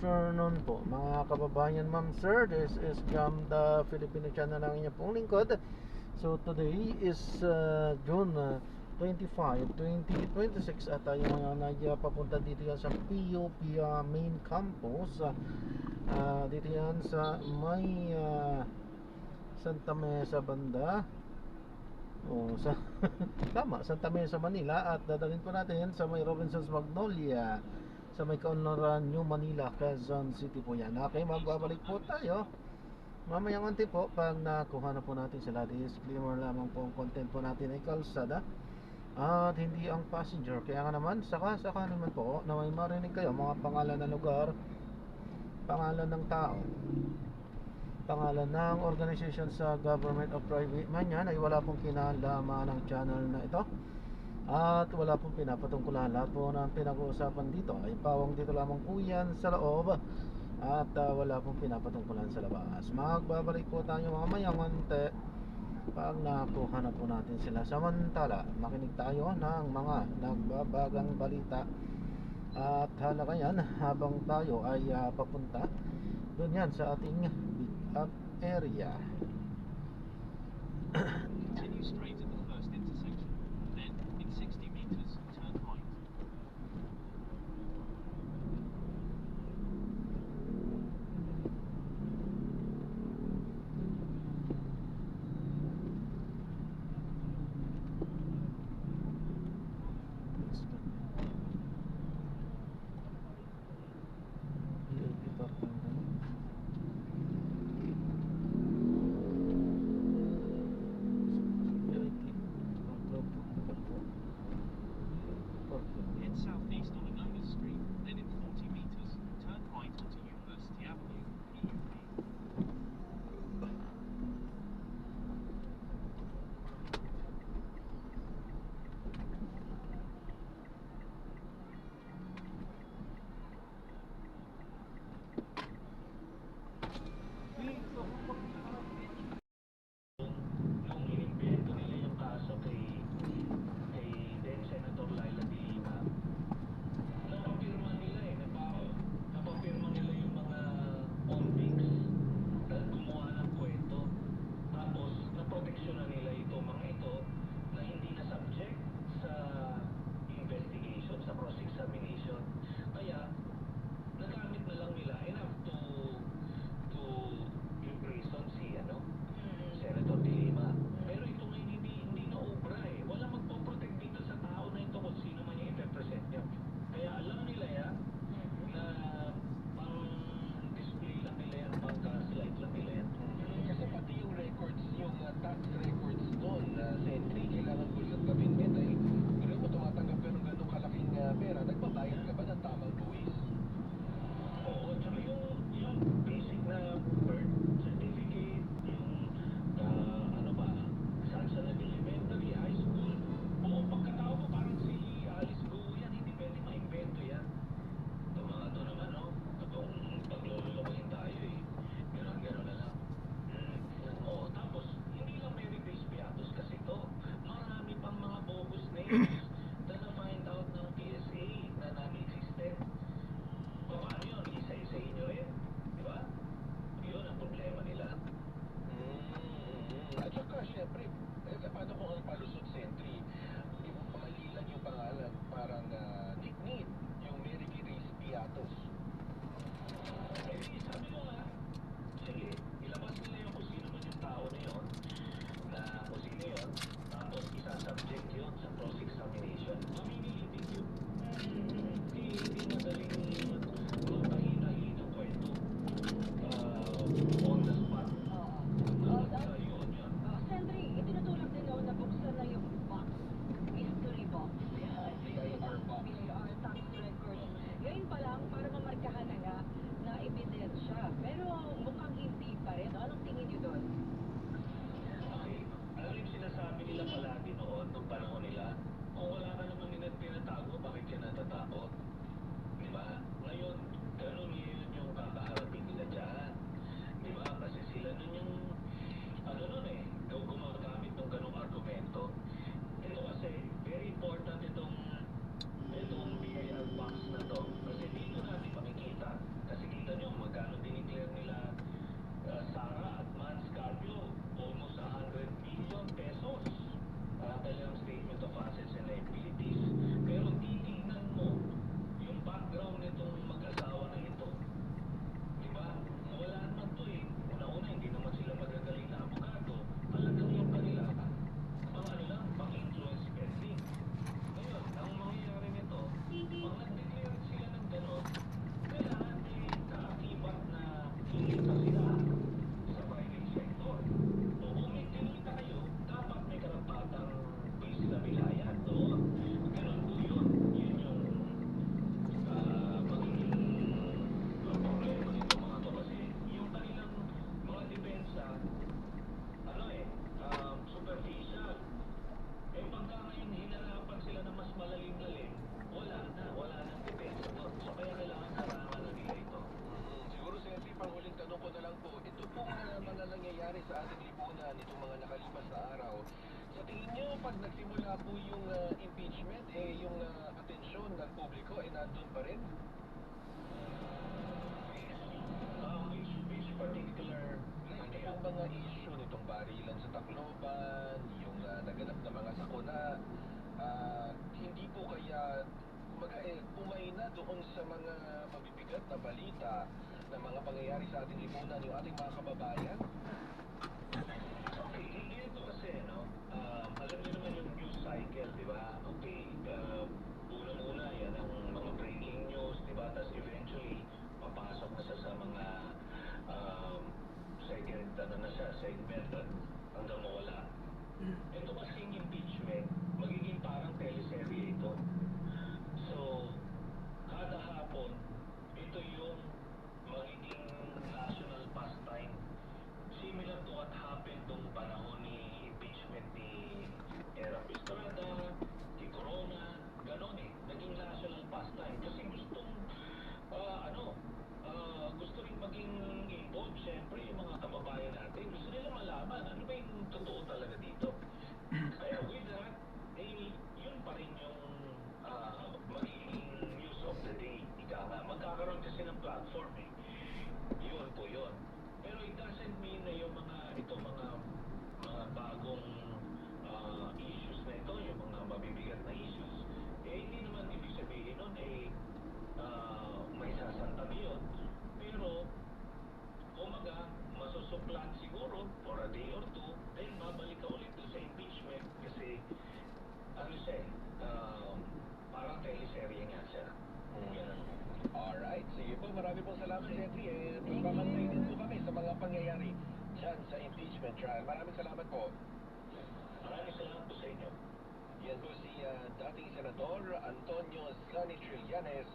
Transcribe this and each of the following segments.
afternoon po mga kababayan, ma'am, sir. This is from the Filipino channel ng inyong pong lingkod. So today is June 25, 2026 at tayo ngayon ay papunta dito yan sa PUP main campus. Dito yan sa may Santa Mesa banda. Sa tama, Santa Mesa, Manila. At dadalhin po natin yan sa may Robinsons Magnolia, sa may Kaunlaran, New Manila, Quezon City po yan. Okay, magbabalik po tayo mamayang konti po pag nakuha na po natin sila. Disclaimer lamang po, ang content po natin ay kalsada at hindi ang passenger. Kaya nga naman, saka naman po na may marinig kayo mga pangalan ng lugar, pangalan ng tao, pangalan ng organization sa government o private man yan, ay wala pong kinalaman ng channel na ito at wala pong pinapatungkulan. Lahat po ng pinag-uusapan dito ay pawang dito lamang po yan sa loob at wala pong pinapatungkulan sa labas. Magbabalik po tayo mamaya konti pag nakuha na po natin sila. Samantala, makinig tayo ng mga nagbabagang balita at halaga yan habang tayo ay papunta doon yan sa ating pick up area. Continue straight at the first intersection, then in 60 meters turn right. Head southeast on Anonymous Street, then in 40 meters turn right onto University Avenue, PUP. Nung inimbento nila yung kaso kay then Senator Laila de Lima, napapirma nila napapirma nila yung mga convicts na gumawa ng kwento. Tapos naproteksyonan nila itong mga ito na hindi na subject sa investigation, sa cross-examination. Kaya nagamit na lang nila enough to imprison si Senator de Lima. Pero ito ngayon hindi na obra eh. Wala magpo-protect dito sa tao na ito kung sino man yung i-represent niya. Kaya alam nila yan na pang display lang nila yan, pang slide lang nila yan. Kasi pati yung records, yung tax records doon, Sentry, kailangan ko lang gawin ay pero mo tumatanggap ka ng ganong kalaking pera, nagbabayad ka ba ng tamang buwis? Oo, tsaka yung basic na birth certificate, yung saan siya nag-elementary, high school, buong pagkatao mo parang si Alice Go yan, hindi pwede ma-invento yan. Itong mga ito naman, itong paglololokohin tayo eh. Gano'n na lang. Oo, tapos hindi lang Mary Grace Beatos kasi ito. Marami pang mga bogus names na na-find out ng PSA na non-existent. Paano yun? Isa-isahin nyo rin. Di ba? Yun ang problema nila. At saka, syempre, paano kung ang palusot Sentry, di mo mali lang yung pangalan, parang nickname, yung Mary Grace Beatos. Eh, sabi ko nga, sige, ilabas nila yung kung sino man yung tao na yun, na kung sino yun, tapos isa-subject yun sa cross-examination. Mamimilitin yun. Hindi madaling mahina-hina ng kwento. On the spot. Yun. Sentry, itinutulog din noon na buksan na yung box, mystery box. VIR box. VIR tax records. Ngayon pa lang, para mamarkahan na nga na ebidensya. Pero mukhang hindi pa rin. Anong tingin niyo doon? Okay. Alam mo yung sinasabi nila palagi noon, nung panahon nila, kung wala ka naman tinatago, bakit ka natatakot? Di ba? Ngayon, ganun yun yung kakaharapin nila dyan. Di ba? Kasi sila nun yung, gumagamit ng ganung argumento. Ito kasi, very important itong VAR box na to. Kasi dito natin makikita, kasi sa ating lipunan itong mga nakalipas na araw. Sa tingin nyo, pag nagsimula po yung impeachment, yung atensyon ng publiko ay nandun pa rin? Which particular Yung mga issue nitong barilan sa Tacloban, yung naganap na mga sakuna, hindi po kaya umay na doon sa mga mabibigat na balita na mga pangyayari sa ating lipunan, yung ating mga kababayan? Okay, hindi ito kasi, no? Alam niyo naman yung news cycle, di ba? Okay, una-una, yan ang mga breaking news, di ba? Tapos eventually, papasok na siya sa mga second, segment hanggang mawala. Ito kasing impeachment, magiging parang teleserye ito. So, kada hapon, ito yung magiging national pastime. Similar to what happened nung panahon ni impeachment ni Erap Estrada, ni Corona, ganon eh. Naging national pastime. Kasi gusto rin maging involved, syempre, yung mga kababayan natin. Gusto nila malaman, ano ba yung totoo talaga dito? Kaya with that, yun pa rin yung magiging news of the day. Ika nga, magkakaroon kasi ng platform eh. Yun po yun. Pero it doesn't mean na yung mga bagong issues na ito, yung mga mabibigat na issues, hindi naman ibig sabihin nun may sasantabi yun. Pero, kumaga, masusuplan siguro for a day or two, then babalik ka ulit sa impeachment kasi, ano siya parang teleserye nga siya. Yan. Alright, sige po, marami pong salamat, Sentry. Magpapantay din po kami sa mga pangyayari dyan sa impeachment trial. Maraming salamat po. Maraming salamat po sa inyo. Yan po si dating Senador Antonio Sonny Trillanes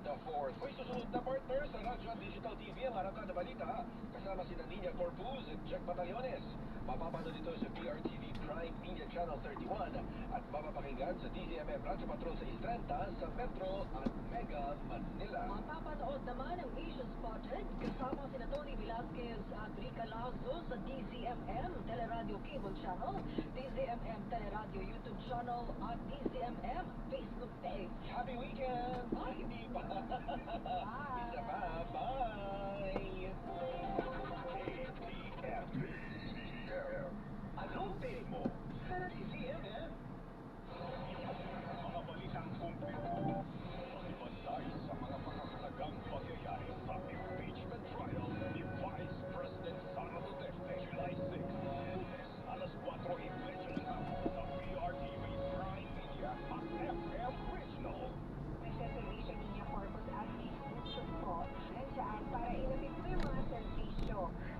IV. Hoy, susunod na partner sa Radyo at Digital TV ang Arangkada Balita. Kasama si Nina Corpuz at Jack Batallones. Mapapanood dito sa PRTV Prime Media Channel 31 at mapapakinggan sa DZMM Radyo Patrol sa Istrenta, sa Metro at Mega Manila. Mapapanood naman ang Asian Spotted kasama sina Tony Velasquez at Rica Lazo sa DZMM Teleradio Cable Channel, DZMM Teleradio YouTube Channel at DZMM Facebook page. Happy weekend! Bye! Hindi pa! Bye! Isa pa! Bye! Anong take mo sa DZMM? Mga balitang kumpleto, bantay sa mga makakalagang pangyayari sa impeachment trial ni Vice President Sara Duterte, July 6, Lunes, alas 4:30 ng hapon sa PRTV Prime Media at FM Original. Nagsaservisyo niya Corpus at Institution po nandiyan para ilapit po yung mga serbisyo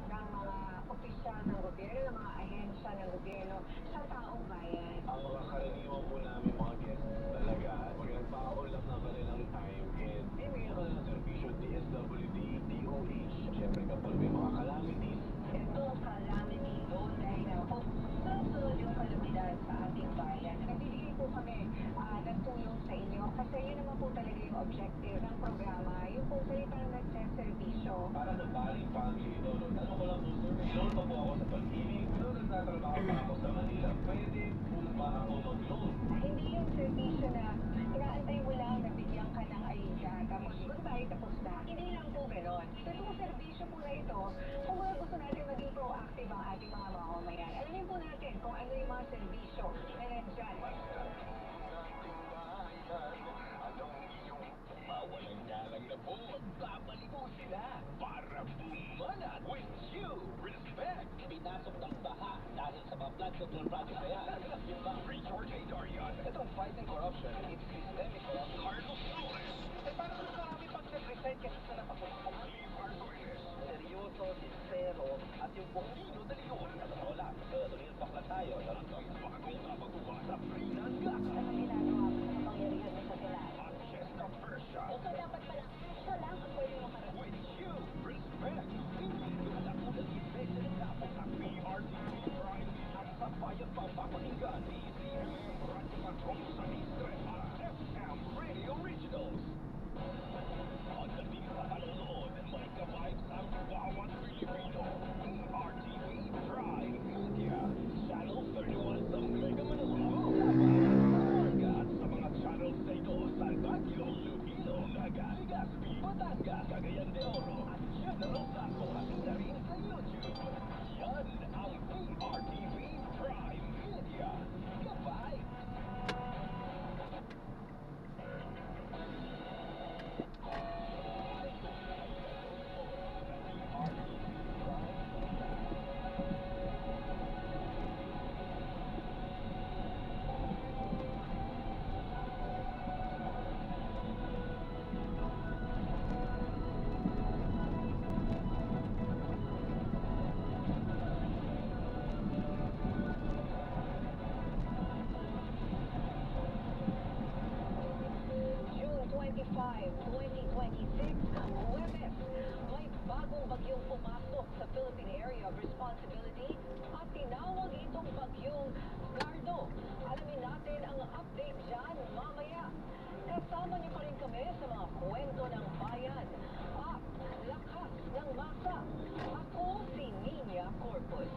ng mga opisyal ng gobyerno, ng mga ahensya ng gobyerno sa taong bayan. Ang mga karaniwan po namin mga guests talaga, pag nagpa-all-up ng kanilang time and bibigyan ka ng servisyo DSWD, DOH, syempre kapag may mga calamities. Ito calamity zone dahil na po sunod-sunod yung kalamidad sa ating bayan. Nagbibigay po kami ng tulong sa inyo kasi yun naman po talaga yung objective ng programa, yung po salitang nagsaservisyo. Para sa Bali family, tanong ko lang po sir, may loan pa po ako sa pag-ibig, pero nagtatrabaho pa ako sa Manila, pwede po ba ako mag-loan? Hindi yung servisyo na inaantay mo lang, nabigyan ka ng ayuda, tapos goodbye, tapos na. Hindi lang po gano'n. So itong servisyo po na ito, kung mga gusto natin maging proactive ang ating mga mamamayan, alamin po natin kung ano yung mga servisyo na nandyan. Mawalan nga lang na po, babalik po sila para bumanat with you. Respect! Pinasok ng baha dahil sa flood control project na yan. George A. Darian. Itong fighting corruption, it's systemic corruption. Carlos Flores. Para mas marami pag nag-resign kasi sa napapulpong Lee Marcones. Seryoso, sincero, at yung Bonino de Leon. wala, tuloy bakla tayo. Bagong kapag-ubasa, Pinangga. Ano ginagawa mo sa pangyarihan mo sa kilala? At Chester Persia. So dapat pala, siya lang ang pwede mo harapin. With you, respect. Hindi wala po nag-ibig na po sa PRTV Prime. Ang sabayang papapakinggan ni DZMM Radyo Patrol sa Istreta. Batangas, Cagayan de Oro, at General Santos pati na rin sa YouTube. Yan ang PRTV Prime Media. Goodbye! June 25, 2026, Huwebes, may bagong bagyong pumasok sa Philippine Area of Responsibility at tinawag itong bagyong Gardo. Alamin natin ang update dyan mamaya. Kasama niyo pa rin kami sa mga kwento ng bayan at lakas ng masa. Ako si Nina Corpus.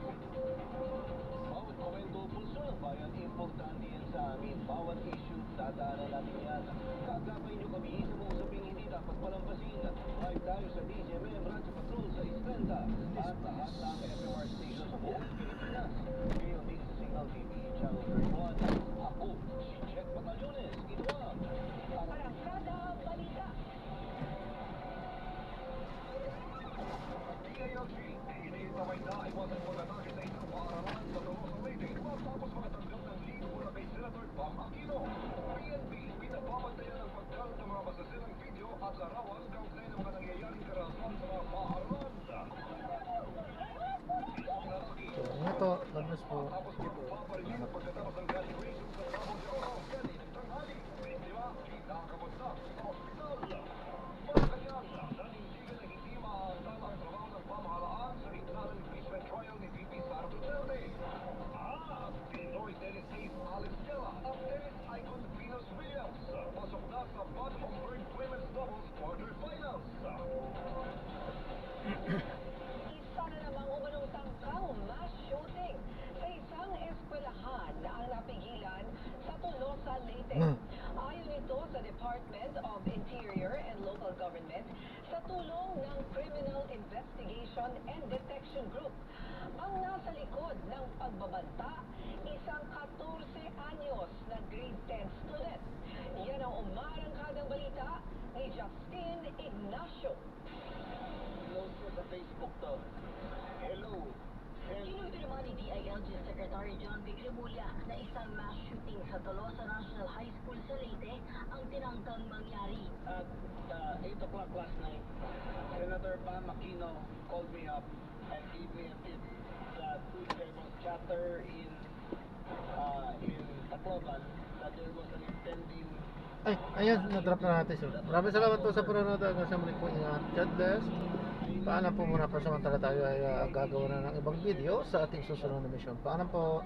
Bawat komento pulso ng bayan, importante yan sa amin. Bawat issue, dadaanan natin yan. Kagabay nyo kami sa mga usaping hindi dapat palampasin. Live tayo sa DZMM Radyo Patrol sa Islanda at lahat ng FMR station sa buong Pilipinas. Ngayon din sa Signal TV Channel 31. Ako, si Jack Batallones. Ito ang Arangkada Balita. DALG, iniitaway na iwasan mo na natin sa isang paaralan sa Tolosa Leyte matapos makatanggap ng lead mula kay Senator Bam Aquino. PNP, pinababantayan ang pagkalat ng mga masasirang video at larawan kaugnay ng mga nangyayaring karahasan sa mga paaralan. So, ito, God bless po. Tapos ipaparinig pagkatapos ng graduation sa Davao de Oro, kaninang tanghali. Biktima, kinakabot na sa ospital. Malacanang, nanindigan na hindi maaasahan ang trabaho ng pamahalaan sa gitna ng impeachment trial ni VP Sara Duterte. At Pinoy tennis ace Alex Dela at tennis icon Venus Williams pasok na sa bottom of third women's doubles quarterfinals. Isa na namang umanong tangkang mass shooting sa isang eskwelahan na ang napigilan sa Tolosa, Leyte. Ayon ito sa Department of Interior and Local Government sa tulong ng Criminal Investigation and Detection Group. Ang nasa likod ng pagbabanta, isang 14 anyos na grade 10 student. Yan ang umarangkadang balita ni Justin Ignacio. Close ko sa Facebook to. Hello. Kinumpirma ni DILG Secretary John Vic Remulla na isang mass shooting sa Tolosa National High School sa Leyte ang tinangkang mangyari. At 8 o'clock last night, Senator Bam Aquino called me up and gave me a tip that there was chatter in Tacloban that there was an impending. Ay, ayan, na-drop na natin. So, maraming salamat po sa panonood. Hanggang sa muli po, ingat. God bless. Paalam po muna, pasamantala tayo ay gagawa na ng ibang video sa ating susunod na mission. Paalam po.